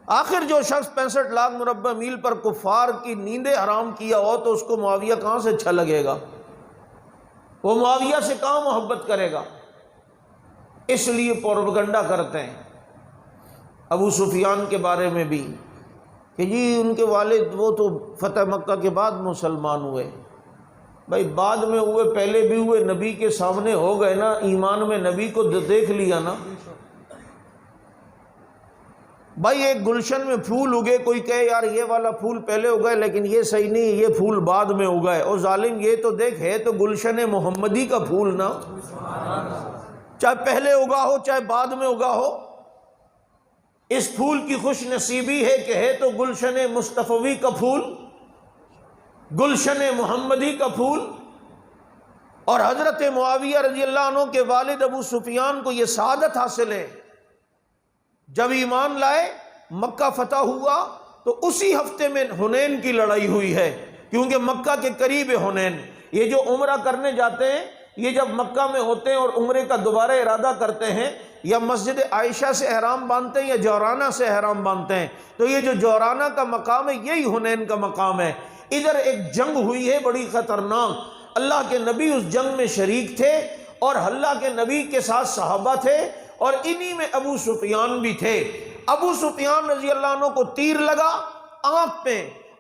آخر جو شخص 65 لاکھ مربع میل پر کفار کی نیندیں حرام کیا ہو تو اس کو معاویہ کہاں سے اچھا لگے گا؟ وہ معاویہ سے کہاں محبت کرے گا؟ اس لیے پروپیگنڈا کرتے ہیں ابو سفیان کے بارے میں بھی کہ جی ان کے والد وہ تو فتح مکہ کے بعد مسلمان ہوئے۔ بھائی بعد میں ہوئے، پہلے بھی ہوئے، نبی کے سامنے ہو گئے نا، ایمان میں نبی کو دیکھ لیا نا۔ بھائی ایک گلشن میں پھول اگے، کوئی کہے یار یہ والا پھول پہلے اگائے لیکن یہ صحیح نہیں، یہ پھول بعد میں اگائے، اور ظالم یہ تو دیکھ ہے تو گلشن محمدی کا پھول نا، چاہے پہلے اگا ہو چاہے بعد میں اگا ہو۔ اس پھول کی خوش نصیبی ہے کہ ہے تو گلشن مصطفی کا پھول، گلشن محمدی کا پھول۔ اور حضرت معاویہ رضی اللہ عنہ کے والد ابو سفیان کو یہ سعادت حاصل ہے، جب ایمان لائے مکہ فتح ہوا تو اسی ہفتے میں حنین کی لڑائی ہوئی ہے، کیونکہ مکہ کے قریب ہے حنین۔ یہ جو عمرہ کرنے جاتے ہیں یہ جب مکہ میں ہوتے ہیں اور عمرے کا دوبارہ ارادہ کرتے ہیں، یا مسجد عائشہ سے احرام باندھتے ہیں یا جورانہ سے احرام باندھتے ہیں، تو یہ جو جورانہ کا مقام ہے یہی حنین کا مقام ہے۔ ادھر ایک جنگ ہوئی ہے بڑی خطرناک، اللہ کے نبی اس جنگ میں شریک تھے، اور اللہ کے نبی کے ساتھ صحابہ تھے، اور انہی میں ابو سفیان بھی تھے۔ ابو سفیان رضی اللہ عنہ کو تیر لگا آنکھ پہ،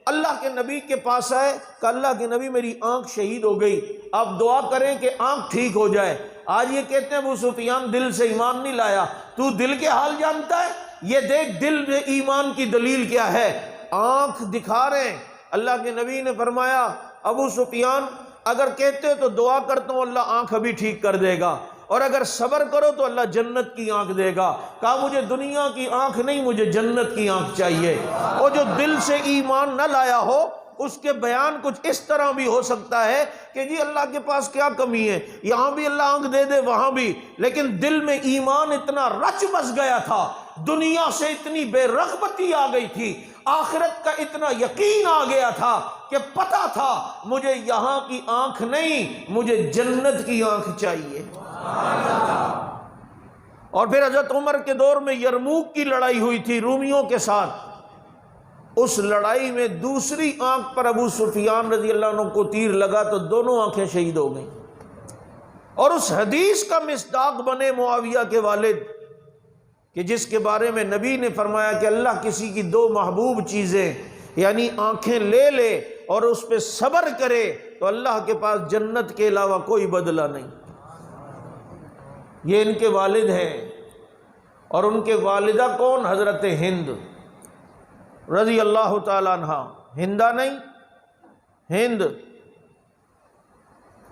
اللہ کے نبی کے پاس آئے کہ اللہ کے نبی میری آنکھ شہید ہو گئی، آپ دعا کریں کہ آنکھ ٹھیک ہو جائے۔ آج یہ کہتے ہیں ابو سفیان دل سے ایمان نہیں لایا، تو دل کے حال جانتا ہے؟ یہ دیکھ دل میں ایمان کی دلیل کیا ہے، آنکھ دکھا رہے ہیں۔ اللہ کے نبی نے فرمایا ابو سفیان اگر کہتے ہو تو دعا کرتا ہوں اللہ آنکھ ابھی ٹھیک کر دے گا، اور اگر صبر کرو تو اللہ جنت کی آنکھ دے گا۔ کہا مجھے دنیا کی آنکھ نہیں، مجھے جنت کی آنکھ چاہیے۔ اور جو دل سے ایمان نہ لایا ہو اس کے بیان کچھ اس طرح بھی ہو سکتا ہے کہ جی اللہ کے پاس کیا کمی ہے، یہاں بھی اللہ آنکھ دے دے وہاں بھی، لیکن دل میں ایمان اتنا رچ بس گیا تھا، دنیا سے اتنی بے رغبتی آ گئی تھی، آخرت کا اتنا یقین آ گیا تھا کہ پتہ تھا مجھے یہاں کی آنکھ نہیں، مجھے جنت کی آنکھ چاہیے۔ اور پھر حضرت عمر کے دور میں یرموک کی لڑائی ہوئی تھی رومیوں کے ساتھ، اس لڑائی میں دوسری آنکھ پر ابو سفیان رضی اللہ عنہ کو تیر لگا تو دونوں آنکھیں شہید ہو گئیں۔ اور اس حدیث کا مصداق بنے معاویہ کے والد کہ جس کے بارے میں نبی نے فرمایا کہ اللہ کسی کی دو محبوب چیزیں یعنی آنکھیں لے لے اور اس پہ صبر کرے تو اللہ کے پاس جنت کے علاوہ کوئی بدلہ نہیں۔ یہ ان کے والد ہیں، اور ان کے والدہ کون؟ حضرت ہند رضی اللہ تعالیٰ عنہ۔ ہندہ نہیں، ہند۔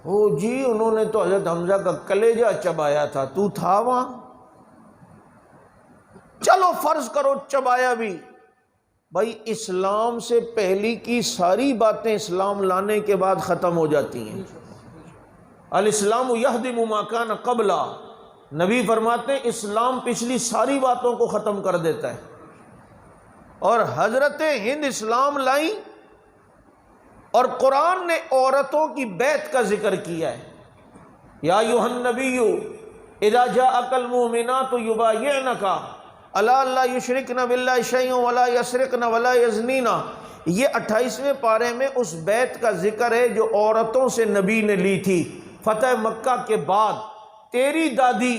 او جی انہوں نے تو حضرت حمزہ کا کلیجہ چبایا تھا، تو تھا وہاں؟ چلو فرض کرو چبایا بھی، بھائی اسلام سے پہلی کی ساری باتیں اسلام لانے کے بعد ختم ہو جاتی ہیں۔ الاسلام یہدم ما کان قبلہ، نبی فرماتے ہیں اسلام پچھلی ساری باتوں کو ختم کر دیتا ہے۔ اور حضرت ہند اسلام لائیں اور قرآن نے عورتوں کی بیعت کا ذکر کیا ہے۔ یا ایھا النبی اذا جاءک المؤمنات یبایعنک علی الا یشرکن باللہ شیئا ولا یسرقن ولا یزنین، یہ 28ویں پارے میں اس بیعت کا ذکر ہے جو عورتوں سے نبی نے لی تھی فتح مکہ کے بعد۔ تیری دادی،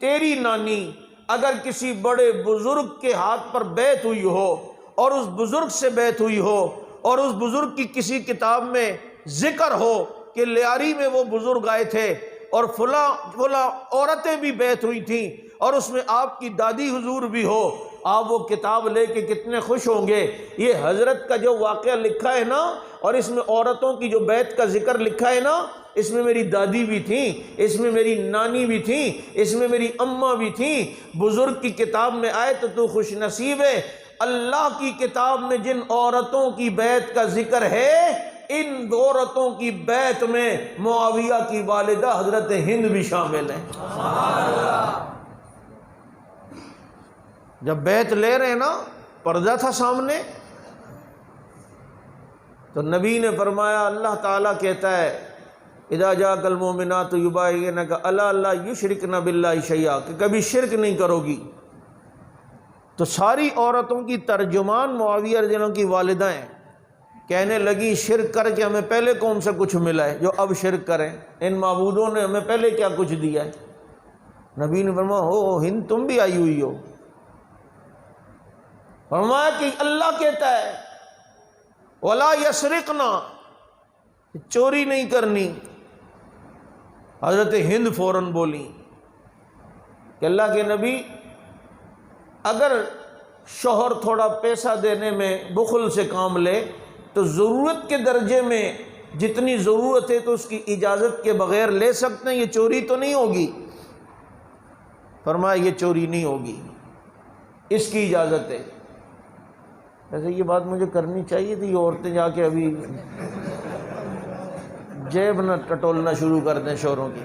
تیری نانی اگر کسی بڑے بزرگ کے ہاتھ پر بیعت ہوئی ہو اور اس بزرگ سے بیعت ہوئی ہو اور اس بزرگ کی کسی کتاب میں ذکر ہو کہ لیاری میں وہ بزرگ آئے تھے اور فلاں عورتیں بھی بیعت ہوئی تھیں اور اس میں آپ کی دادی حضور بھی ہو، آپ وہ کتاب لے کے کتنے خوش ہوں گے۔ یہ حضرت کا جو واقعہ لکھا ہے نا، اور اس میں عورتوں کی جو بیعت کا ذکر لکھا ہے نا، اس میں میری دادی بھی تھیں، اس میں میری نانی بھی تھیں، اس میں میری اماں بھی تھیں۔ بزرگ کی کتاب میں آئے تو خوش نصیب ہے۔ اللہ کی کتاب میں جن عورتوں کی بیعت کا ذکر ہے، ان عورتوں کی بیعت میں معاویہ کی والدہ حضرت ہند بھی شامل ہیں۔ جب بیعت لے رہے ہیں نا، پردہ تھا سامنے، تو نبی نے فرمایا اللہ تعالیٰ کہتا ہے اذا جاءک المؤمنات یبایعنک علی الا یشرکن باللہ شیئا، کہ کبھی شرک نہیں کرو گی۔ تو ساری عورتوں کی ترجمان معاویہ رضی اللہ عنہ کی والدہ ہیں۔ کہنے لگی شرک کر کے ہمیں پہلے کون سا کچھ ملا ہے جو اب شرک کریں؟ ان معبودوں نے ہمیں پہلے کیا کچھ دیا ہے؟ نبی نے فرمایا ہو ہند تم بھی آئی ہوئی ہو۔ فرمایا کہ اللہ کہتا ہے وَلَا يَسْرِقْنَا، چوری نہیں کرنی۔ حضرت ہند فوراً بولی کہ اللہ کے نبی اگر شوہر تھوڑا پیسہ دینے میں بخل سے کام لے تو ضرورت کے درجے میں جتنی ضرورت ہے تو اس کی اجازت کے بغیر لے سکتے ہیں، یہ چوری تو نہیں ہوگی؟ فرمایا یہ چوری نہیں ہوگی، اس کی اجازت ہے۔ ویسے یہ بات مجھے کرنی چاہیے تھی، یہ عورتیں جا کے ابھی جیب نہ ٹٹولنا شروع کر دیں شوہروں کی۔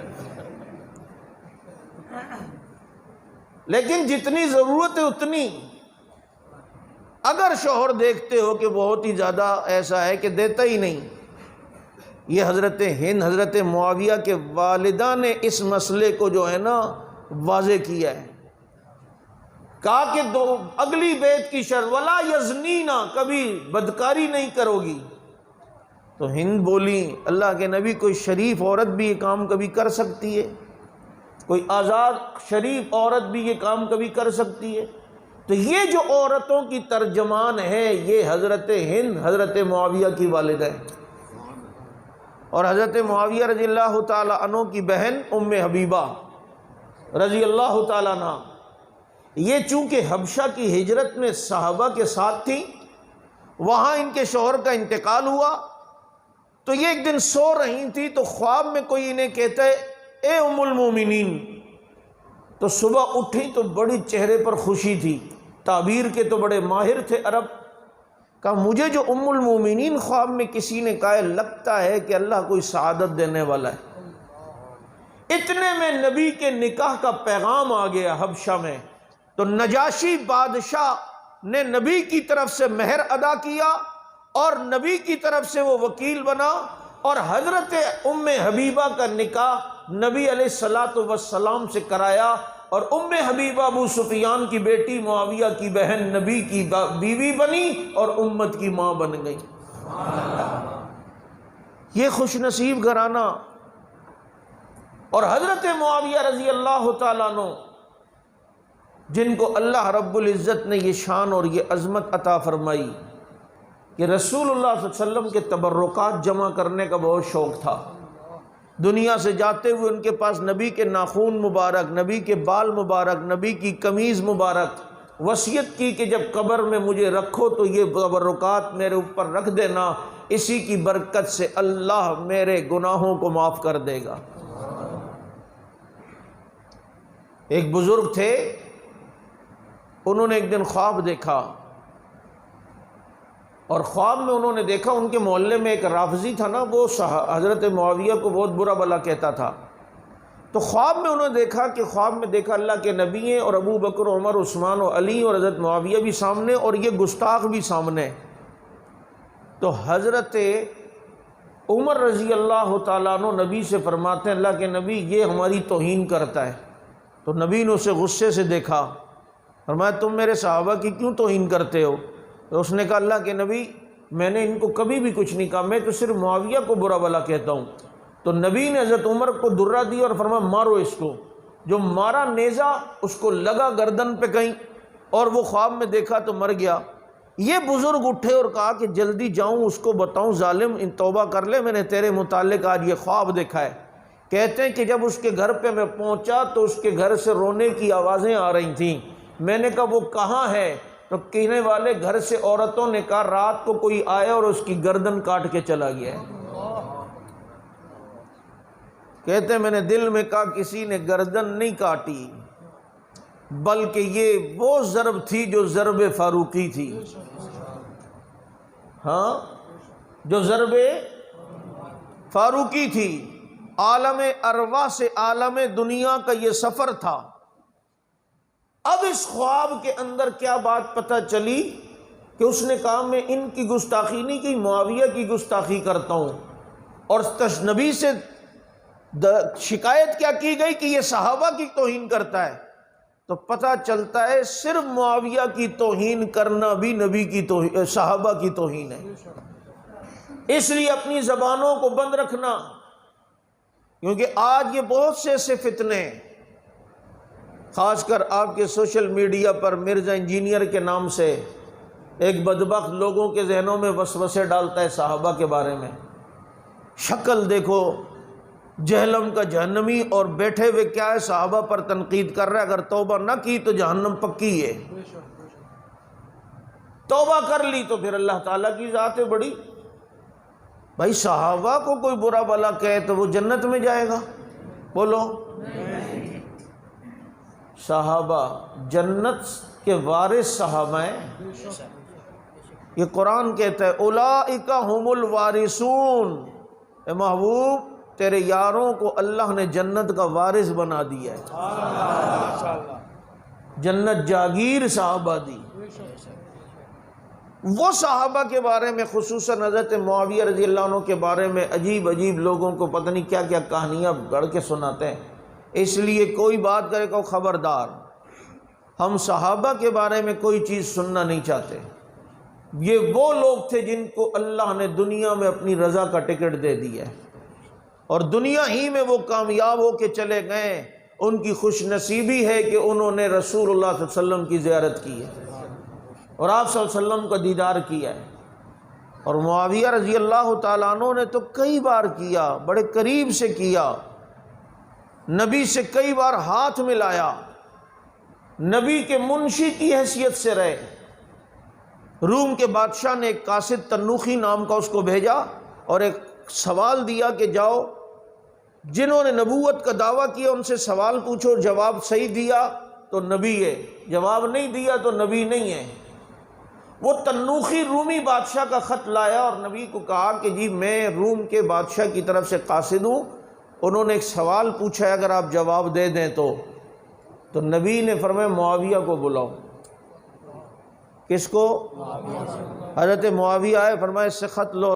لیکن جتنی ضرورت ہے اتنی، اگر شوہر دیکھتے ہو کہ بہت ہی زیادہ ایسا ہے کہ دیتا ہی نہیں، یہ حضرت ہند حضرت معاویہ کے والدہ نے اس مسئلے کو جو ہے نا واضح کیا ہے۔ کہا کہ اگلی بیعت کی شرط ولا یزنینا، کبھی بدکاری نہیں کرو گی۔ تو ہند بولی اللہ کے نبی کوئی شریف عورت بھی یہ کام کبھی کر سکتی ہے؟ کوئی آزاد شریف عورت بھی یہ کام کبھی کر سکتی ہے؟ تو یہ جو عورتوں کی ترجمان ہے یہ حضرت ہند حضرت معاویہ کی والدہ ہے، اور حضرت معاویہ رضی اللہ تعالیٰ عنہ کی بہن ام حبیبہ رضی اللہ تعالیٰ عنہ، یہ چونکہ حبشہ کی ہجرت میں صحابہ کے ساتھ تھیں، وہاں ان کے شوہر کا انتقال ہوا تو یہ ایک دن سو رہی تھی تو خواب میں کوئی انہیں کہتا ہے اے ام المومنین، تو صبح اٹھی تو بڑی چہرے پر خوشی تھی، تعبیر کے تو بڑے ماہر تھے عرب۔ کہا مجھے جو ام المومنین خواب میں کسی نے کہا ہے لگتا ہے کہ اللہ کوئی سعادت دینے والا ہے۔ اتنے میں نبی کے نکاح کا پیغام آ گیا حبشہ میں، تو نجاشی بادشاہ نے نبی کی طرف سے مہر ادا کیا اور نبی کی طرف سے وہ وکیل بنا، اور حضرت ام حبیبہ کا نکاح نبی علیہ الصلوۃ والسلام سے کرایا، اور ام حبیبہ ابو سفیان کی بیٹی، معاویہ کی بہن، نبی کی بیوی بنی اور امت کی ماں بن گئی۔ یہ خوش نصیب گھرانہ۔ اور حضرت معاویہ رضی اللہ تعالیٰ عنہ، جن کو اللہ رب العزت نے یہ شان اور یہ عظمت عطا فرمائی کہ رسول اللہ صلی اللہ علیہ وسلم کے تبرکات جمع کرنے کا بہت شوق تھا، دنیا سے جاتے ہوئے ان کے پاس نبی کے ناخون مبارک، نبی کے بال مبارک، نبی کی قمیض مبارک، وصیت کی کہ جب قبر میں مجھے رکھو تو یہ تبرکات میرے اوپر رکھ دینا، اسی کی برکت سے اللہ میرے گناہوں کو معاف کر دے گا۔ ایک بزرگ تھے، انہوں نے ایک دن خواب دیکھا، اور خواب میں انہوں نے دیکھا ان کے محلے میں ایک رافضی تھا نا، وہ حضرت معاویہ کو بہت برا بھلا کہتا تھا۔ تو خواب میں انہوں نے دیکھا کہ اللہ کے نبی ہیں، اور ابو بکر، عمر، عثمان و علی اور حضرت معاویہ بھی سامنے، اور یہ گستاخ بھی سامنے۔ تو حضرت عمر رضی اللہ تعالیٰ عنہ نبی سے فرماتے ہیں، اللہ کے نبی یہ ہماری توہین کرتا ہے۔ تو نبی نے اسے غصے سے دیکھا، فرمایا تم میرے صحابہ کی کیوں توہین کرتے ہو؟ تو اس نے کہا اللہ کے نبی میں نے ان کو کبھی بھی کچھ نہیں کہا، میں تو صرف معاویہ کو برا بھلا کہتا ہوں۔ تو نبی نے حضرت عمر کو درہ دی اور فرمایا مارو اس کو۔ جو مارا نیزہ اس کو لگا گردن پہ کہیں، اور وہ خواب میں دیکھا تو مر گیا۔ یہ بزرگ اٹھے اور کہا کہ جلدی جاؤں اس کو بتاؤں، ظالم ان توبہ کر لے، میں نے تیرے متعلق آج یہ خواب دیکھا ہے۔ کہتے ہیں کہ جب اس کے گھر پہ میں پہنچا تو اس کے گھر سے رونے کی آوازیں آ رہی تھیں۔ میں نے کہا وہ کہاں ہے؟ تو کہنے والے گھر سے عورتوں نے کہا رات کو کوئی آیا اور اس کی گردن کاٹ کے چلا گیا ہے۔ کہتے ہیں میں نے دل میں کہا کسی نے گردن نہیں کاٹی، بلکہ یہ وہ ضرب تھی جو ضرب فاروقی تھی۔ ہاں، جو ضرب فاروقی تھی۔ عالم ارواح سے عالم دنیا کا یہ سفر تھا۔ اب اس خواب کے اندر کیا بات پتہ چلی کہ اس نے کہا میں ان کی گستاخی نہیں کی، معاویہ کی گستاخی کرتا ہوں، اور نبی سے شکایت کیا کی گئی کہ یہ صحابہ کی توہین کرتا ہے۔ تو پتہ چلتا ہے صرف معاویہ کی توہین کرنا بھی نبی کی توہین، صحابہ کی توہین ہے۔ اس لیے اپنی زبانوں کو بند رکھنا، کیونکہ آج یہ بہت سے ایسے فتنے، خاص کر آپ کے سوشل میڈیا پر مرزا انجینئر کے نام سے ایک بدبخت لوگوں کے ذہنوں میں وسوسے ڈالتا ہے صحابہ کے بارے میں۔ شکل دیکھو جہنم کا جہنمی، اور بیٹھے ہوئے کیا ہے صحابہ پر تنقید کر رہا ہے، اگر توبہ نہ کی تو جہنم پکی ہے، توبہ کر لی تو پھر اللہ تعالیٰ کی ذات ہے بڑی۔ بھائی صحابہ کو کوئی برا بھلا کہے تو وہ جنت میں جائے گا؟ بولو۔ صحابہ جنت کے وارث صحابہ ہیں، یہ قرآن کہتا ہے اولئک ھم الوارثون۔ اے محبوب تیرے یاروں کو اللہ نے جنت کا وارث بنا دیا ہے، جنت جاگیر صحابہ دی۔ وہ صحابہ کے بارے میں خصوصاً حضرت معاویہ رضی اللہ عنہ کے بارے میں عجیب عجیب لوگوں کو پتہ نہیں کیا کیا کہانیاں گڑھ کے سناتے ہیں۔ اس لیے کوئی بات کرے کہ خبردار، ہم صحابہ کے بارے میں کوئی چیز سننا نہیں چاہتے۔ یہ وہ لوگ تھے جن کو اللہ نے دنیا میں اپنی رضا کا ٹکٹ دے دیا ہے، اور دنیا ہی میں وہ کامیاب ہو کے چلے گئے۔ ان کی خوش نصیبی ہے کہ انہوں نے رسول اللہ صلی اللہ علیہ وسلم کی زیارت کی ہے اور آپ صلی اللہ علیہ وسلم کا دیدار کیا ہے۔ اور معاویہ رضی اللہ تعالیٰ عنہ نے تو کئی بار کیا، بڑے قریب سے کیا، نبی سے کئی بار ہاتھ ملایا، نبی کے منشی کی حیثیت سے رہے۔ روم کے بادشاہ نے ایک قاصد تنوخی نام کا اس کو بھیجا اور ایک سوال دیا کہ جاؤ جنہوں نے نبوت کا دعویٰ کیا ان سے سوال پوچھو، جواب صحیح دیا تو نبی ہے، جواب نہیں دیا تو نبی نہیں ہے۔ وہ تنوخی رومی بادشاہ کا خط لایا اور نبی کو کہا کہ جی میں روم کے بادشاہ کی طرف سے قاصد ہوں، انہوں نے ایک سوال پوچھا ہے، اگر آپ جواب دے دیں تو نبی نے فرمایا معاویہ کو بلاؤ۔ کس کو؟ حضرت معاویہ آئے، فرمایا اس سے خط لو۔